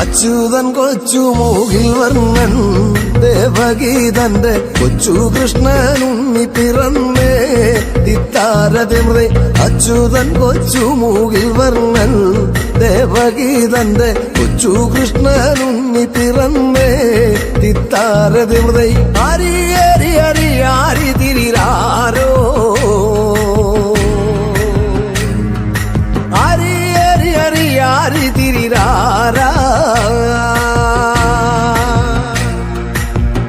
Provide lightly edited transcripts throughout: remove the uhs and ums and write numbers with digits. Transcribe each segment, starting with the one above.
അച്യുതൻ കൊച്ചു മൂകിൽ വർണ്ണൻ ദേവഗീതന്റെ കൊച്ചു കൃഷ്ണനുണ്ണി പിറന്നേ തിത്താരതിമൃതേ. അച്യുതൻ കൊച്ചു മൂകിൽ വർണ്ണൻ ദേവഗീതന്റെ കൊച്ചു കൃഷ്ണനുണ്ണി പിറന്നേ തിത്താരതിമൃതേ. ഹരി ഹരി ഹരി ഹരി തിരിരാരോ ഹരി ഹരി ഹരി ഹരി തിരിരാരാ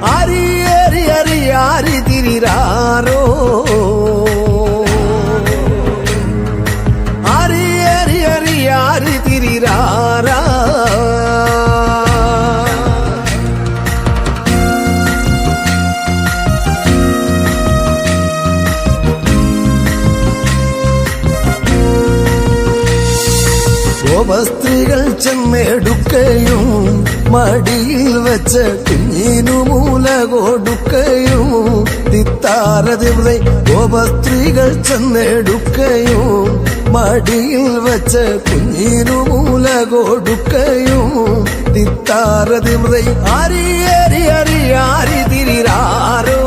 ഹരി ഹരി ഹരി ഹരി തിരിരാരോ ഹരി ഹരി ഹരി ഹരി തിരിരാരാ. ഗോപസ്ത്രീകൾ ചെന്നെടുക്കയും മടിയിൽ വെച്ച് കുഞ്ഞിനു മൂല കൊടുക്കയും തിത്താരതിമൃതേ. ഗോപസ്ത്രീകൾ ചെന്നെടുക്കയും മടിയിൽ വെച്ച് കുഞ്ഞിനു മൂല കൊടുക്കയും തിത്താരതിമൃതേ. ഹരി ഹരി ഹരി ഹരി തിരിരാരോ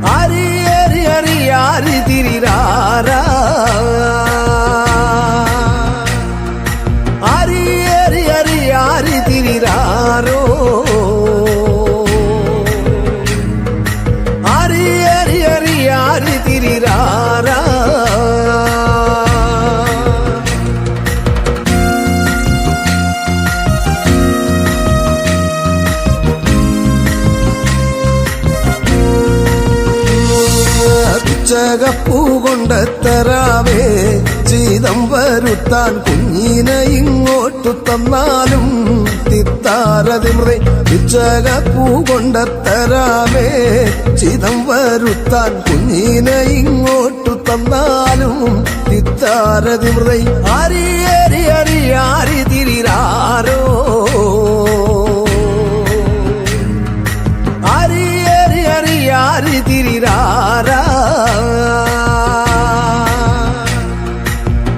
ഹരി ഹരി ഹരി ഹരി തിരിരാരാ ഹരി ഹരി ഹരി ഹരി തിരിരാരോ ഹരി ഹരി ഹരി ഹരി തിരിരാരാ. ചകപ്പൂ കൊണ്ടെത്തരാവേ ചീതം വരുത്താൻ കുഞ്ഞിനെ ഇങ്ങോട്ടു തന്നാലും തിത്താരതിമൃതേ. ചകപ്പൂ കൊണ്ടെത്തരാവേ ചീതം വരുത്താൻ കുഞ്ഞിനെ ഇങ്ങോട്ടു തന്നാലും തിത്താരതിമൃതേ. ഹരി ഹരി ഹരി ഹരി തിരിരാരോ ഹരി ഹരി ഹരി ഹരി തിരിരാരാ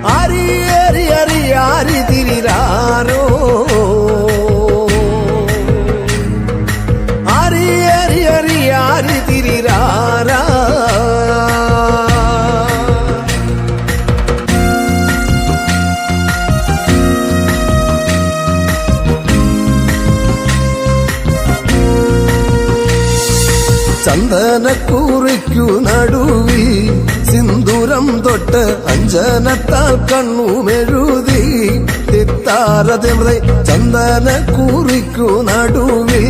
ഹരി ഹരി ഹരി ഹരി തിരിരാരോ ഹരി ഹരി ഹരി ഹരി തിരിരാരാ. ചന്ദനക്കൂറിക്കു നടുവിൽ സിന്ദൂരം തൊട്ട് അഞ്ജനത്താൽ കണ്ണുമെഴുതി തിത്താരതിമൃതേ. ചന്ദനക്കൂറിക്കു നടുവിൽ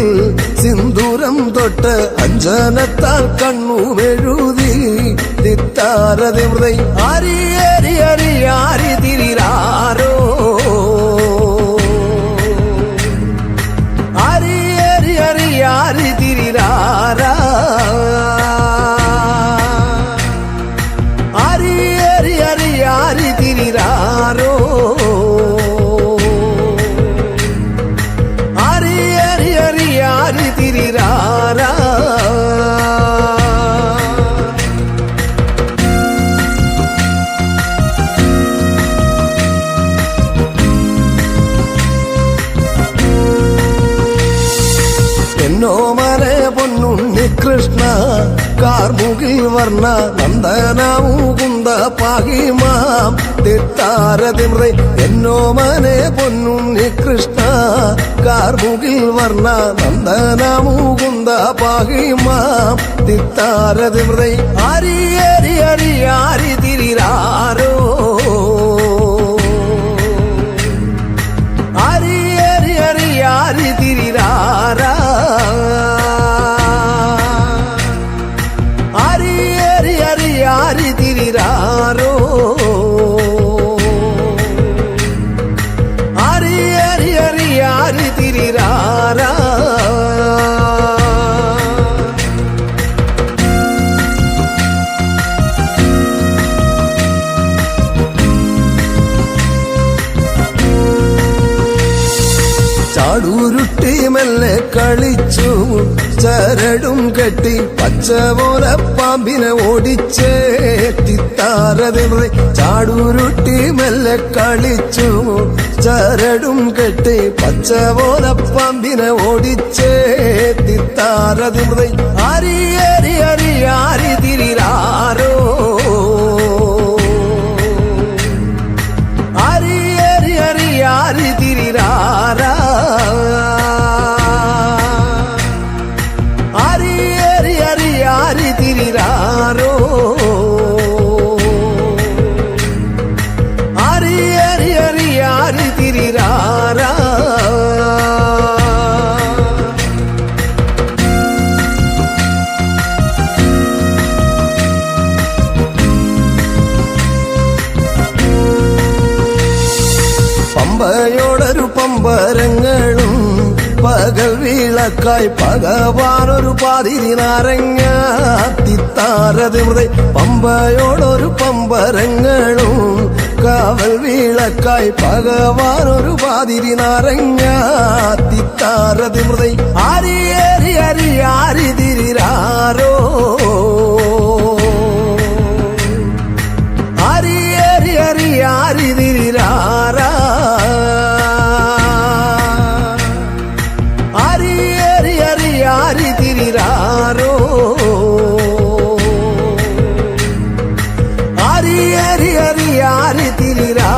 സിന്ദൂരം തൊട്ട് അഞ്ജനത്താൽ കണ്ണുമെഴുതി തിത്താരതിമൃതേ. ഹരി ഹരി ഹരി ഹരി തിരിരാരോ ഹരി ഹരി ഹരി ഹരി തിരിരാരാ ഹരി ഹരി ഹരി ഹരി തിരിരാരോ ഹരി ഹരി ഹരി ഹരി തിരിരാരാ. എന്നോമലെ പൊന്നുണ്ണി കൃഷ്ണ കാർമുകിൽ വർണ്ണ നന്ദന മുകുന്ദ പാഹിമാം തിത്താരതിമൃതൈ എന്നോ മനെ പൊന്നുണ്ണി കൃഷ്ണ കാർമുകിൽ വർണ്ണ നന്ദന മുകുന്ദ പാഹിമാം തിത്താരതിമൃതൈ ഹരി ഹരി ഹരി ഹരി തിരിരാരോ ഹരി ഹരി ഹരി ഹരി തിരിരാരാ ഹരി ഹരി ഹരി ഹരി തിരിരാരോ ഹരി ഹരി ഹരി ഹരി തിരിരാരാ ചാടൂരുട്ടി മെല്ലെ കളിച്ചു ചരടും കെട്ടി പച്ചപോലെ പാമ്പിനെ ഓടിച്ചേ തിത്താരതിമൃതൈ ചാടൂരുട്ടി മെല്ലെ കളിച്ചു ചരടും കെട്ടി പച്ചപോലെ പാമ്പിനെ ഓടിച്ചേ തിത്താരതിമൃതൈ ഹരി ഹരി ഹരി ഹരി തിരിരാരോ ഹരി ഹരി ഹരി ഹരി തിരിരാരാ ഹരി ഹരി ഹരി ഹരി തിരിരാരോ ഹരി ഹരി ഹരി ഹരി തിരിരാരാ പമ്പയോടൊരു പമ്പരങ്ങളും പകൽ വിളക്കായി ഭഗവാനൊരു പാതിരി നാരങ്ങ തിത്താരതിമൃതൈ പമ്പയോടൊരു പമ്പരങ്ങളും കാവൽ വിളക്കായി ഭഗവാനൊരു പാതിരി നാരങ്ങ തിത്താരതിമൃതൈ ഹരി ഹരി ഹരി ഹരി തിരിരാരോ ഹരി ഹരി ഹരി ഹരി തിരിരാരാ ഹരി ഹരി ഹരി ഹരി തിരിരാരോ ഹരി ഹരി ഹരി ഹരി തിരിരാ